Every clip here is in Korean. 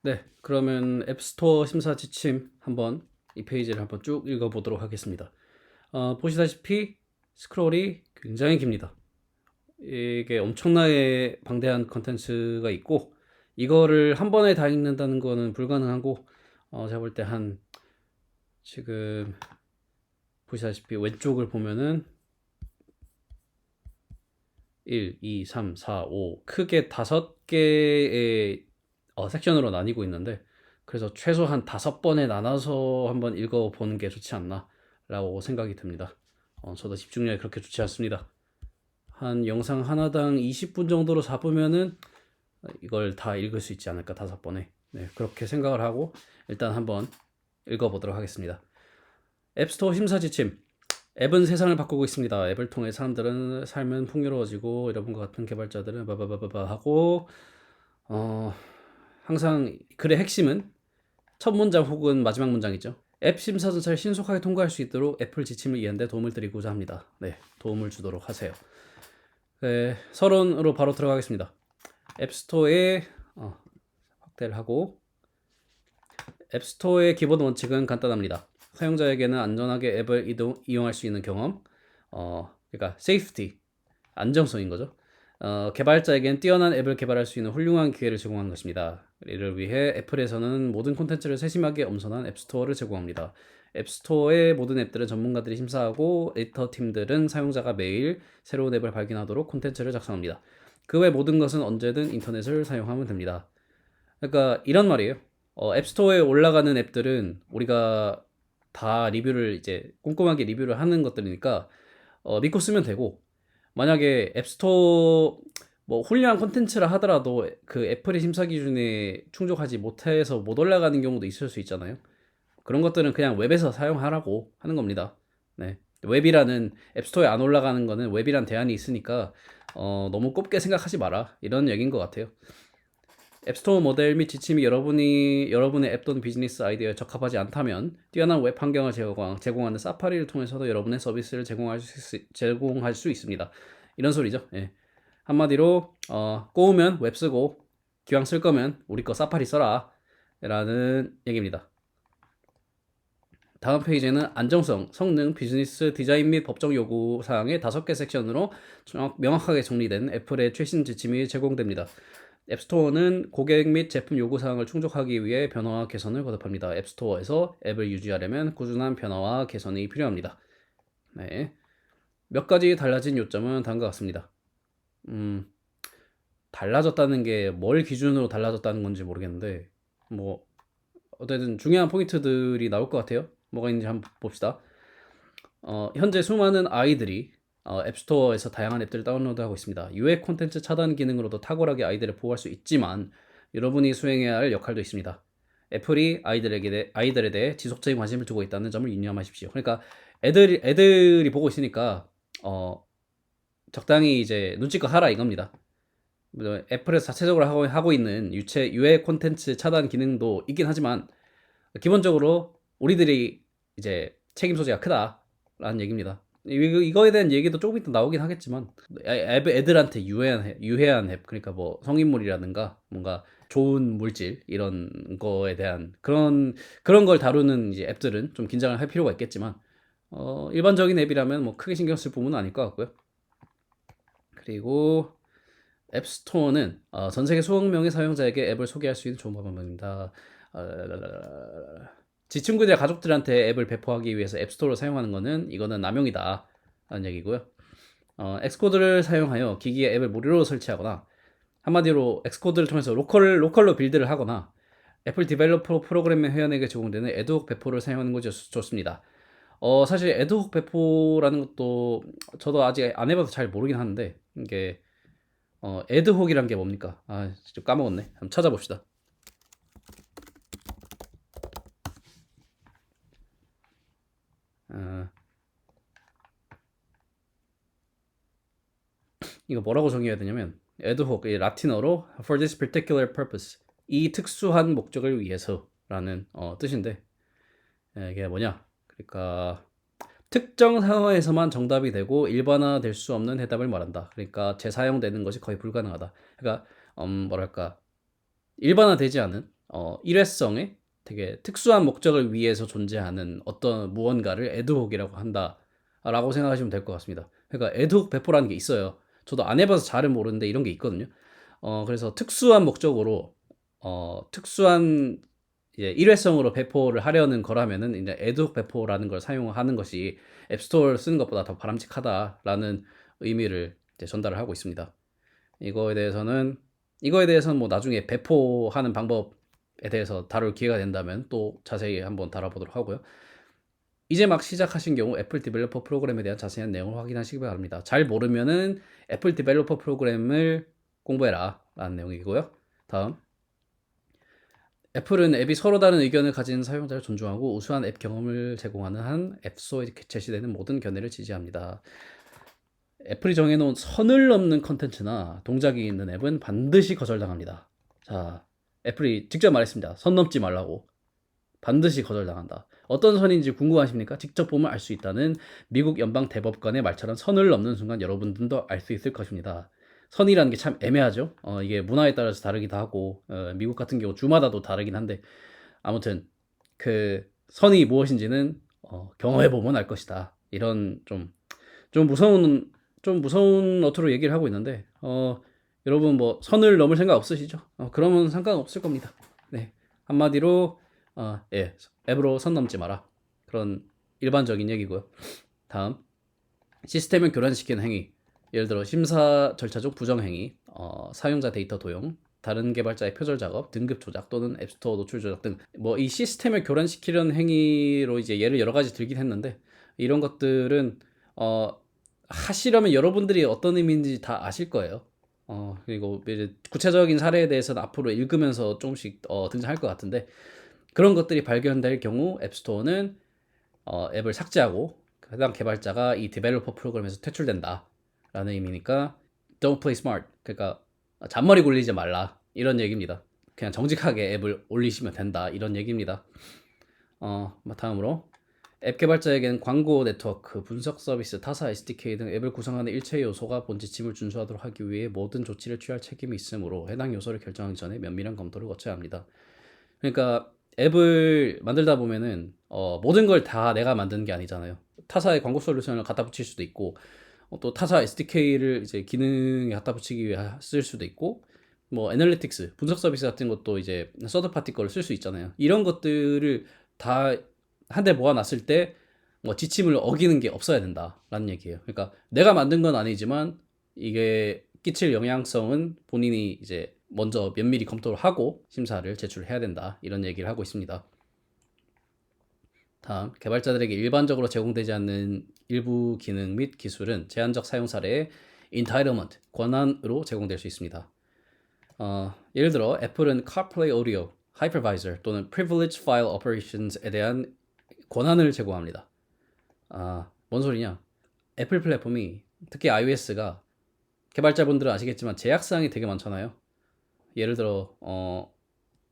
네, 그러면 앱스토어 심사 지침 한번 이 페이지를 한번 쭉 읽어보도록 하겠습니다. 보시다시피 스크롤이 굉장히 깁니다. 이게 엄청나게 방대한 컨텐츠가 있고 이거를 한 번에 다 읽는다는 거는 불가능하고 제가 볼 때 한 지금 보시다시피 왼쪽을 보면은 1, 2, 3, 4, 5 크게 5개의 섹션으로 나뉘고 있는데 그래서 최소한 5번에 나눠서 한번 읽어보는 게 좋지 않나 라고 생각이 듭니다. 저도 집중력이 그렇게 좋지 않습니다. 한 영상 하나당 20분 정도로 잡으면은 이걸 다 읽을 수 있지 않을까 5번에. 네, 그렇게 생각을 하고 일단 한번 읽어보도록 하겠습니다. 앱스토어 심사 지침. 앱은 세상을 바꾸고 있습니다. 앱을 통해 사람들은 삶은 풍요로워지고 여러분과 같은 개발자들은 바바바바바 하고 항상 글의 핵심은 첫 문장 혹은 마지막 문장이죠. 앱 심사 절차를 신속하게 통과할 수 있도록 애플 지침을 이해하는 데 도움을 드리고자 합니다. 네, 도움을 주도록 하세요. 네, 서론으로 바로 들어가겠습니다. 앱스토어에 확대를 하고 앱스토어의 기본 원칙은 간단합니다. 사용자에게는 안전하게 앱을 이용할 수 있는 경험, 그러니까 safety, 안정성인 거죠. 개발자에게는 뛰어난 앱을 개발할 수 있는 훌륭한 기회를 제공하는 것입니다. 이를 위해 애플에서는 모든 콘텐츠를 세심하게 엄선한 앱스토어를 제공합니다. 앱스토어의 모든 앱들은 전문가들이 심사하고 에디터 팀들은 사용자가 매일 새로운 앱을 발견하도록 콘텐츠를 작성합니다. 그 외 모든 것은 언제든 인터넷을 사용하면 됩니다. 그러니까 이런 말이에요. 앱스토어에 올라가는 앱들은 우리가 다 리뷰를 이제 꼼꼼하게 리뷰를 하는 것들이니까 믿고 쓰면 되고 만약에 앱스토어 뭐 훌륭한 콘텐츠라 하더라도 그 애플의 심사 기준에 충족하지 못해서 못 올라가는 경우도 있을 수 있잖아요. 그런 것들은 그냥 웹에서 사용하라고 하는 겁니다. 네. 웹이라는 앱스토어에 안 올라가는 거는 웹이란 대안이 있으니까 너무 꼽게 생각하지 마라 이런 얘기인 것 같아요. 앱스토어 모델 및 지침이 여러분의 앱 또는 비즈니스 아이디어에 적합하지 않다면 뛰어난 웹 환경을 제공하는 사파리를 통해서도 여러분의 서비스를 제공할 수 있습니다. 이런 소리죠. 예. 한마디로 꼬우면 웹 쓰고 기왕 쓸 거면 우리 거 사파리 써라 라는 얘기입니다. 다음 페이지는 안정성, 성능, 비즈니스, 디자인 및 법적 요구 사항의 5개 섹션으로 명확하게 정리된 애플의 최신 지침이 제공됩니다. 앱스토어는 고객 및 제품 요구사항을 충족하기 위해 변화와 개선을 거듭합니다. 앱스토어에서 앱을 유지하려면 꾸준한 변화와 개선이 필요합니다. 네. 몇 가지 달라진 요점은 다음과 같습니다. 달라졌다는 게 뭘 기준으로 달라졌다는 건지 모르겠는데, 뭐, 어쨌든 중요한 포인트들이 나올 것 같아요. 뭐가 있는지 한번 봅시다. 현재 수많은 아이들이 앱스토어에서 다양한 앱들을 다운로드하고 있습니다. 유해 콘텐츠 차단 기능으로도 탁월하게 아이들을 보호할 수 있지만 여러분이 수행해야 할 역할도 있습니다. 애플이 아이들에 대해 지속적인 관심을 두고 있다는 점을 유념하십시오. 그러니까 애들이 보고 있으니까 적당히 이제 눈치껏 하라 이겁니다. 애플에서 자체적으로 하고 있는 유해 콘텐츠 차단 기능도 있긴 하지만 기본적으로 우리들이 이제 책임 소재가 크다라는 얘기입니다. 이거에 대한 얘기도 조금 이따 나오긴 하겠지만 애들한테 유해한 앱 그러니까 뭐 성인물이라든가 뭔가 좋은 물질 이런 거에 대한 그런 걸 다루는 이제 앱들은 좀 긴장을 할 필요가 있겠지만 일반적인 앱이라면 뭐 크게 신경 쓸 부분은 아닐 것 같고요. 그리고 앱스토어는 전 세계 수억 명의 사용자에게 앱을 소개할 수 있는 좋은 방법입니다. 지 친구들 가족들한테 앱을 배포하기 위해서 앱스토어를 사용하는 거는 이거는 남용이다 라는 얘기고요. 엑스코드를 사용하여 기기에 앱을 무료로 설치하거나 한마디로 엑스코드를 통해서 로컬로 빌드를 하거나 애플 디벨로퍼 프로그램의 회원에게 제공되는 애드혹 배포를 사용하는 것이 좋습니다. 사실 애드혹 배포라는 것도 저도 아직 안 해봐서 잘 모르긴 하는데 이게 애드혹이란 게 뭡니까? 진짜 까먹었네. 한번 찾아봅시다. 이거 뭐라고 정의해야 되냐면 애드혹, 이 라틴어로 for this particular purpose, 이 특수한 목적을 위해서라는 뜻인데 이게 뭐냐? 그러니까 특정 상황에서만 정답이 되고 일반화될 수 없는 해답을 말한다. 그러니까 재사용되는 것이 거의 불가능하다. 그러니까 뭐랄까 일반화되지 않은 일회성의 되게 특수한 목적을 위해서 존재하는 어떤 무언가를 애드혹이라고 한다라고 생각하시면 될 것 같습니다. 그러니까 애드혹 배포라는 게 있어요. 저도 안 해봐서 잘은 모르는데 이런 게 있거든요. 그래서 특수한 목적으로 특수한 이제 일회성으로 배포를 하려는 거라면은 이제 애드혹 배포라는 걸 사용하는 것이 앱스토어를 쓰는 것보다 더 바람직하다라는 의미를 이제 전달을 하고 있습니다. 이거에 대해서는 뭐 나중에 배포하는 방법에 대해서 다룰 기회가 된다면 또 자세히 한번 다뤄보도록 하고요. 이제 막 시작하신 경우 애플 디벨로퍼 프로그램에 대한 자세한 내용을 확인하시기 바랍니다. 잘 모르면은 애플 디벨로퍼 프로그램을 공부해라 라는 내용이고요. 다음, 애플은 앱이 서로 다른 의견을 가진 사용자를 존중하고 우수한 앱 경험을 제공하는 한 앱스토어에 제시되는 모든 견해를 지지합니다. 애플이 정해놓은 선을 넘는 컨텐츠나 동작이 있는 앱은 반드시 거절당합니다. 자, 애플이 직접 말했습니다. 선 넘지 말라고. 반드시 거절당한다. 어떤 선인지 궁금하십니까? 직접 보면 알 수 있다는 미국 연방 대법관의 말처럼 선을 넘는 순간 여러분들도 알 수 있을 것입니다. 선이라는 게 참 애매하죠. 이게 문화에 따라서 다르기도 하고 미국 같은 경우 주마다도 다르긴 한데 아무튼 그 선이 무엇인지는 경험해 보면 알 것이다. 이런 좀 무서운 어투로 얘기를 하고 있는데 여러분 뭐 선을 넘을 생각 없으시죠? 그러면 상관없을 겁니다. 네, 한마디로 예, 앱으로 선 넘지 마라. 그런 일반적인 얘기고요. 다음, 시스템을 교란시키는 행위. 예를 들어 심사 절차 중 부정 행위, 사용자 데이터 도용, 다른 개발자의 표절 작업, 등급 조작 또는 앱스토어 노출 조작 등 뭐 이 시스템을 교란시키려는 행위로 이제 예를 여러 가지 들긴 했는데 이런 것들은 하시려면 여러분들이 어떤 의미인지 다 아실 거예요. 그리고 이제 구체적인 사례에 대해서는 앞으로 읽으면서 조금씩 등장할 것 같은데 그런 것들이 발견될 경우 앱스토어는 앱을 삭제하고 해당 개발자가 이 디벨로퍼 프로그램에서 퇴출된다 라는 의미니까 don't play smart, 그러니까 잔머리 굴리지 말라 이런 얘기입니다. 그냥 정직하게 앱을 올리시면 된다 이런 얘기입니다. 다음으로 앱 개발자에게는 광고 네트워크, 분석 서비스, 타사 SDK 등 앱을 구성하는 일체 요소가 본 지침을 준수하도록 하기 위해 모든 조치를 취할 책임이 있으므로 해당 요소를 결정하기 전에 면밀한 검토를 거쳐야 합니다. 그러니까 앱을 만들다 보면은 모든 걸 다 내가 만드는 게 아니잖아요. 타사의 광고 솔루션을 갖다 붙일 수도 있고 또 타사 SDK를 이제 기능에 갖다 붙이기 위해 쓸 수도 있고 뭐 애널리틱스, 분석 서비스 같은 것도 이제 서드 파티 거를 쓸 수 있잖아요. 이런 것들을 다 한데 모아놨을 때 뭐 지침을 어기는 게 없어야 된다라는 얘기예요. 그러니까 내가 만든 건 아니지만 이게 끼칠 영향성은 본인이 이제 먼저 면밀히 검토를 하고 심사를 제출해야 된다 이런 얘기를 하고 있습니다. 다음, 개발자들에게 일반적으로 제공되지 않는 일부 기능 및 기술은 제한적 사용 사례의 entitlement, 권한으로 제공될 수 있습니다. 예를 들어 애플은 CarPlay Audio, Hypervisor 또는 Privileged File Operations에 대한 권한을 제공합니다. 뭔 소리냐? 애플 플랫폼이 특히 iOS가 개발자분들은 아시겠지만 제약사항이 되게 많잖아요. 예를 들어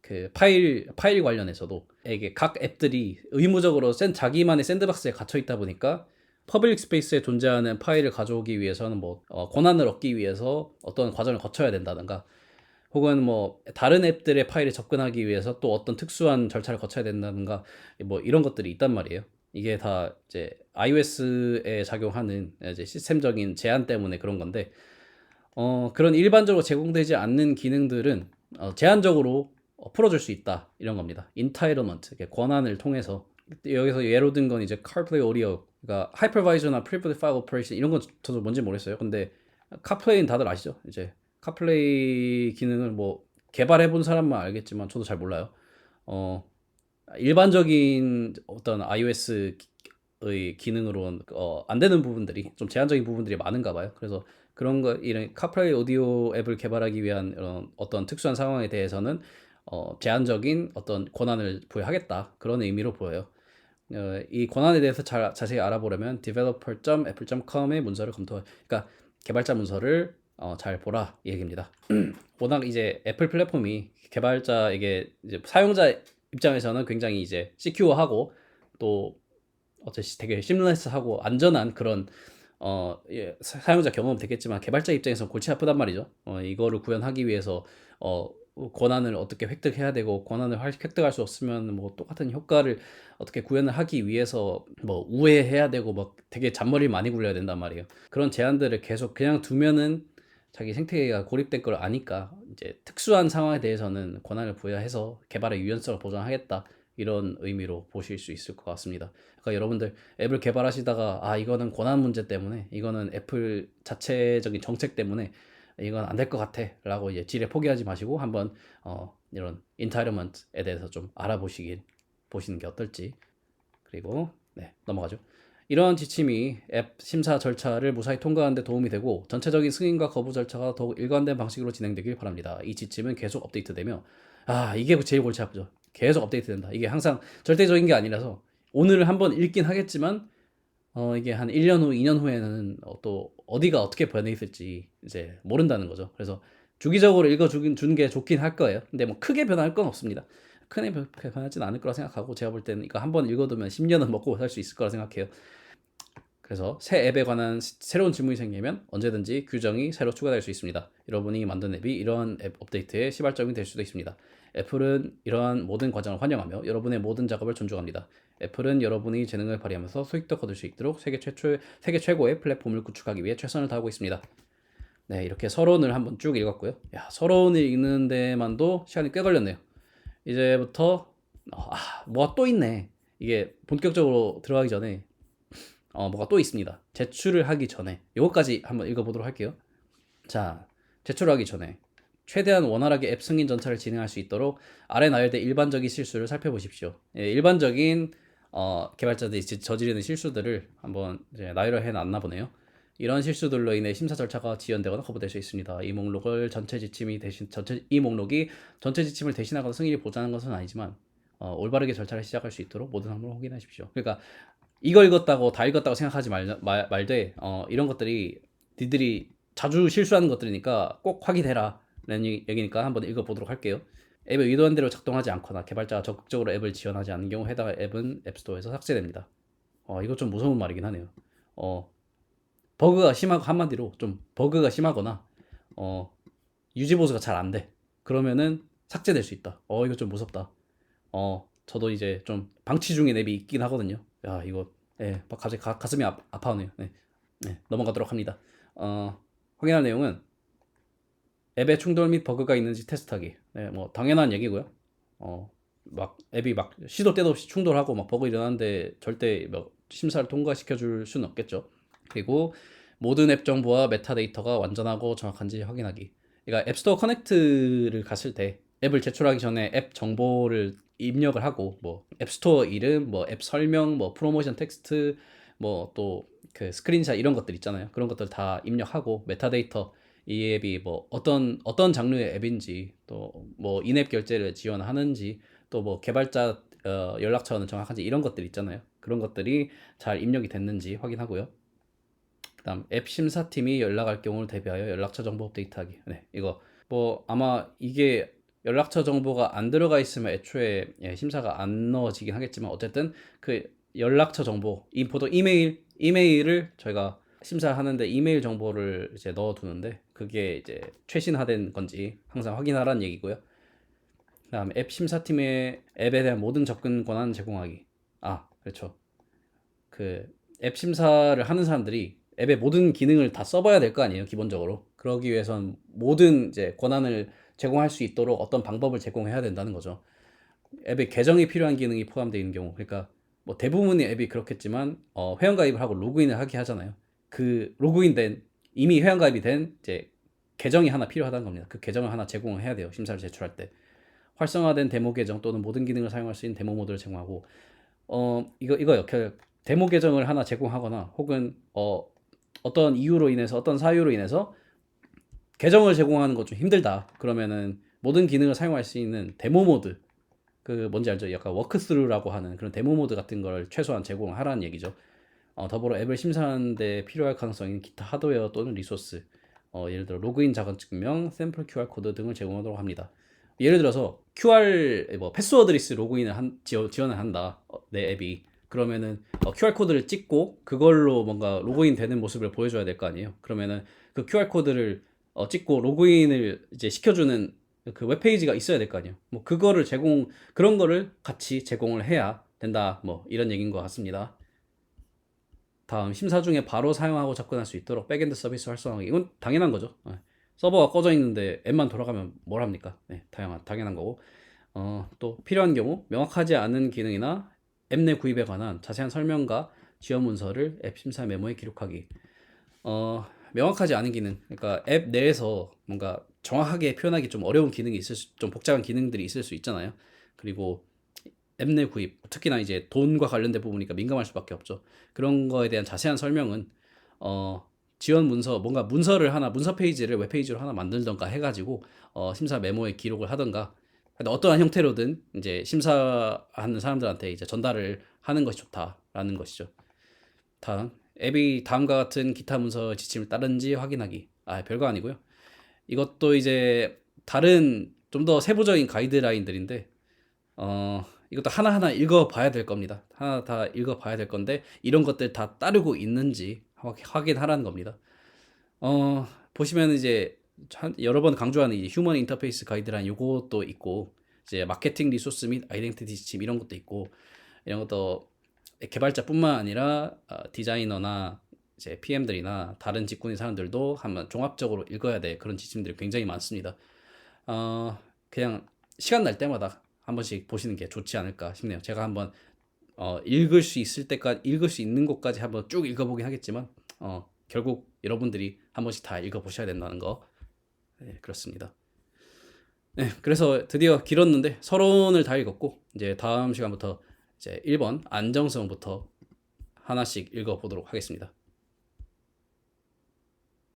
그 파일 관련해서도 이게 각 앱들이 의무적으로 자기만의 샌드박스에 갇혀 있다 보니까 퍼블릭 스페이스에 존재하는 파일을 가져오기 위해서는 뭐 권한을 얻기 위해서 어떤 과정을 거쳐야 된다든가 혹은 뭐 다른 앱들의 파일에 접근하기 위해서 또 어떤 특수한 절차를 거쳐야 된다든가 뭐 이런 것들이 있단 말이에요. 이게 다 이제 iOS에 작용하는 이제 시스템적인 제한 때문에 그런 건데 그런 일반적으로 제공되지 않는 기능들은 제한적으로 풀어줄 수 있다 이런 겁니다. entitlement, 권한을 통해서 여기서 예로 든 건 이제 CarPlay Audio, 그러니까 Hypervisor나 Privileged File Operation 이런 건 저도 뭔지 모르겠어요. 근데 CarPlay는 다들 아시죠? 이제 CarPlay 기능을 뭐 개발해 본 사람만 알겠지만 저도 잘 몰라요. 일반적인 어떤 iOS의 기능으로는 안 되는 부분들이 좀 제한적인 부분들이 많은가 봐요. 그래서 그런 거 이런 카플레이 오디오 앱을 개발하기 위한 이런 어떤 특수한 상황에 대해서는 제한적인 어떤 권한을 부여하겠다 그런 의미로 보여요. 이 권한에 대해서 자세히 알아보려면 developer.apple.com의 문서를 그러니까 개발자 문서를 잘 보라 이 얘기입니다. 워낙 이제 애플 플랫폼이 개발자에게 이제 사용자 입장에서는 굉장히 이제 시큐어하고 또 어차피 되게 심리스하고 안전한 그런 사용자 경험은 되겠지만 개발자 입장에서 골치 아프단 말이죠. 이거를 구현하기 위해서 권한을 어떻게 획득해야 되고 권한을 획득할 수 없으면 뭐 똑같은 효과를 어떻게 구현을 하기 위해서 뭐 우회해야 되고 막 되게 잔머리를 많이 굴려야 된단 말이에요. 그런 제한들을 계속 그냥 두면은 자기 생태계가 고립될 걸 아니까 이제 특수한 상황에 대해서는 권한을 부여해서 개발의 유연성을 보장하겠다. 이런 의미로 보실 수 있을 것 같습니다. 그러니까 여러분들 앱을 개발하시다가 아 이거는 권한 문제 때문에 이거는 애플 자체적인 정책 때문에 이건 안 될 것 같아 라고 이제 지레 포기하지 마시고 한번 이런 인타이러먼트에 대해서 좀 보시는 게 어떨지. 그리고 네, 넘어가죠. 이러한 지침이 앱 심사 절차를 무사히 통과하는 데 도움이 되고 전체적인 승인과 거부 절차가 더욱 일관된 방식으로 진행되길 바랍니다. 이 지침은 계속 업데이트되며 이게 제일 골치 아프죠. 계속 업데이트된다. 이게 항상 절대적인 게 아니라서 오늘 한번 읽긴 하겠지만 이게 한 1년 후, 2년 후에는 또 어디가 어떻게 변해 있을지 이제 모른다는 거죠. 그래서 주기적으로 주는 게 좋긴 할 거예요. 근데 뭐 크게 변할 건 없습니다. 크게 변하진 않을 거라 생각하고 제가 볼 때는 이거 한번 읽어두면 10년은 먹고 살 수 있을 거라 생각해요. 그래서 새 앱에 관한 새로운 질문이 생기면 언제든지 규정이 새로 추가될 수 있습니다. 여러분이 만든 앱이 이러한 앱 업데이트의 시발점이 될 수도 있습니다. 애플은 이러한 모든 과정을 환영하며 여러분의 모든 작업을 존중합니다. 애플은 여러분이 재능을 발휘하면서 수익도 거둘 수 있도록 세계 최고의 플랫폼을 구축하기 위해 최선을 다하고 있습니다. 네, 이렇게 서론을 한번 쭉 읽었고요. 야, 서론을 읽는 데만도 시간이 꽤 걸렸네요. 이제부터 뭐가 또 있네. 이게 본격적으로 들어가기 전에 뭐가 또 있습니다. 제출을 하기 전에 이것까지 한번 읽어보도록 할게요. 자, 제출하기 전에 최대한 원활하게 앱 승인 절차를 진행할 수 있도록 아래 나열된 일반적인 실수를 살펴보십시오. 예, 일반적인 개발자들이 저지르는 실수들을 한번 이제 나열을 해놨나 보네요. 이런 실수들로 인해 심사 절차가 지연되거나 거부될 수 있습니다. 이 목록이 전체 지침을 대신하거나 승인을 보장하는 것은 아니지만 올바르게 절차를 시작할 수 있도록 모든 항목을 확인하십시오. 그러니까 이거 읽었다고 다 읽었다고 생각하지 말되 이런 것들이 니들이 자주 실수하는 것들이니까 꼭 확인해라 라는 얘기니까 한번 읽어보도록 할게요. 앱이 의도한 대로 작동하지 않거나 개발자가 적극적으로 앱을 지원하지 않는 경우 해당 앱은 앱스토어에서 삭제됩니다. 이거 좀 무서운 말이긴 하네요. 버그가 심하고 한마디로 좀 버그가 심하거나 유지보수가 잘 안 돼. 그러면은 삭제될 수 있다. 이거 좀 무섭다. 저도 이제 좀 방치 중인 앱이 있긴 하거든요. 야 이거 갑자기 가슴이 아파오네요. 네, 넘어가도록 합니다. 확인할 내용은 앱에 충돌 및 버그가 있는지 테스트하기. 네, 뭐 당연한 얘기고요. 막 앱이 막 시도 때도 없이 충돌하고 막 버그 일어나는데 절대 뭐 심사를 통과시켜 줄 수는 없겠죠. 그리고 모든 앱 정보와 메타데이터가 완전하고 정확한지 확인하기. 그러니까 앱스토어 커넥트를 갔을 때 앱을 제출하기 전에 앱 정보를 입력을 하고 뭐 앱스토어 이름, 뭐 앱 설명, 뭐 프로모션 텍스트, 뭐 또 그 스크린샷 이런 것들 있잖아요. 그런 것들 다 입력하고 메타데이터 이 앱이 뭐 어떤 장르의 앱인지 또 뭐 인앱 결제를 지원하는지 또 뭐 개발자 연락처는 정확한지 이런 것들 있잖아요. 그런 것들이 잘 입력이 됐는지 확인하고요. 그다음 앱 심사팀이 연락할 경우를 대비하여 연락처 정보 업데이트하기. 네, 이거 뭐 아마 이게 연락처 정보가 안 들어가 있으면 애초에 심사가 안 넣어지긴 하겠지만 어쨌든 그 연락처 정보, 보통 이메일을 저희가 심사하는데 이메일 정보를 이제 넣어두는데 그게 이제 최신화된 건지 항상 확인하라는 얘기고요. 그다음 앱 심사팀의 앱에 대한 모든 접근 권한 제공하기. 그렇죠. 그 앱 심사를 하는 사람들이 앱의 모든 기능을 다 써봐야 될 거 아니에요, 기본적으로. 그러기 위해선 모든 이제 권한을 제공할 수 있도록 어떤 방법을 제공해야 된다는 거죠. 앱에 계정이 필요한 기능이 포함되어 있는 경우, 그러니까 뭐 대부분의 앱이 그렇겠지만 회원가입을 하고 로그인을 하게 하잖아요. 그 로그인된 이미 회원가입이 된 이제 계정이 하나 필요하다는 겁니다. 그 계정을 하나 제공을 해야 돼요, 심사를 제출할 때. 활성화된 데모 계정 또는 모든 기능을 사용할 수 있는 데모 모드를 제공하고 이거요. 데모 계정을 하나 제공하거나 혹은 어떤 이유로 인해서 어떤 사유로 인해서 계정을 제공하는 것 좀 힘들다. 그러면은 모든 기능을 사용할 수 있는 데모 모드 그 뭔지 알죠? 약간 워크스루라고 하는 그런 데모 모드 같은 걸 최소한 제공하라는 얘기죠. 더불어 앱을 심사하는데 필요할 가능성인 기타 하드웨어 또는 리소스 예를 들어 로그인 자격증명, 샘플 QR 코드 등을 제공하도록 합니다. 예를 들어서 패스워드리스 로그인을 지원을 한다. 내 앱이. 그러면은 QR 코드를 찍고 그걸로 뭔가 로그인 되는 모습을 보여줘야 될 거 아니에요. 그러면은 그 QR 코드를 찍고 로그인을 이제 시켜주는 그 웹페이지가 있어야 될 거 아니에요. 뭐 그거를 그런 거를 같이 제공을 해야 된다. 뭐 이런 얘기인 것 같습니다. 다음, 심사 중에 바로 사용하고 접근할 수 있도록 백엔드 서비스 활성화하기. 이건 당연한 거죠. 서버가 꺼져 있는데 앱만 돌아가면 뭘 합니까? 네, 당연한 거고. 또 필요한 경우 명확하지 않은 기능이나 앱 내 구입에 관한 자세한 설명과 지원 문서를 앱 심사 메모에 기록하기. 명확하지 않은 기능, 그러니까 앱 내에서 뭔가 정확하게 표현하기 좀 어려운 기능이 좀 복잡한 기능들이 있을 수 있잖아요. 그리고 앱 내 구입, 특히나 이제 돈과 관련된 부분이니까 민감할 수밖에 없죠. 그런 거에 대한 자세한 설명은 지원 문서, 뭔가 문서 페이지를 웹페이지로 하나 만들던가 해가지고 심사 메모에 기록을 하던가, 어떠한 형태로든 이제 심사하는 사람들한테 이제 전달을 하는 것이 좋다라는 것이죠. 다음, 앱이 다음과 같은 기타 문서 지침을 따르는지 확인하기. 별거 아니고요. 이것도 이제 다른 좀 더 세부적인 가이드라인들인데, 이것도 하나하나 읽어봐야 될 겁니다. 하나 다 읽어봐야 될 건데, 이런 것들 다 따르고 있는지 확인하라는 겁니다. 보시면 이제 여러 번 강조하는 이 휴먼 인터페이스 가이드라인 요것도 있고, 이제 마케팅 리소스 및 아이덴티티 지침 이런 것도 있고, 이런 것도 개발자뿐만 아니라 디자이너나 이제 PM들이나 다른 직군의 사람들도 한번 종합적으로 읽어야 될 그런 지침들이 굉장히 많습니다. 그냥 시간 날 때마다 한 번씩 보시는 게 좋지 않을까 싶네요. 제가 한번 읽을 수 있는 곳까지 한번 쭉 읽어보긴 하겠지만 결국 여러분들이 한 번씩 다 읽어보셔야 된다는 거. 네, 그렇습니다. 네, 그래서 드디어 길었는데 서론을 다 읽었고, 이제 다음 시간부터 이제 1번 안정성부터 하나씩 읽어보도록 하겠습니다.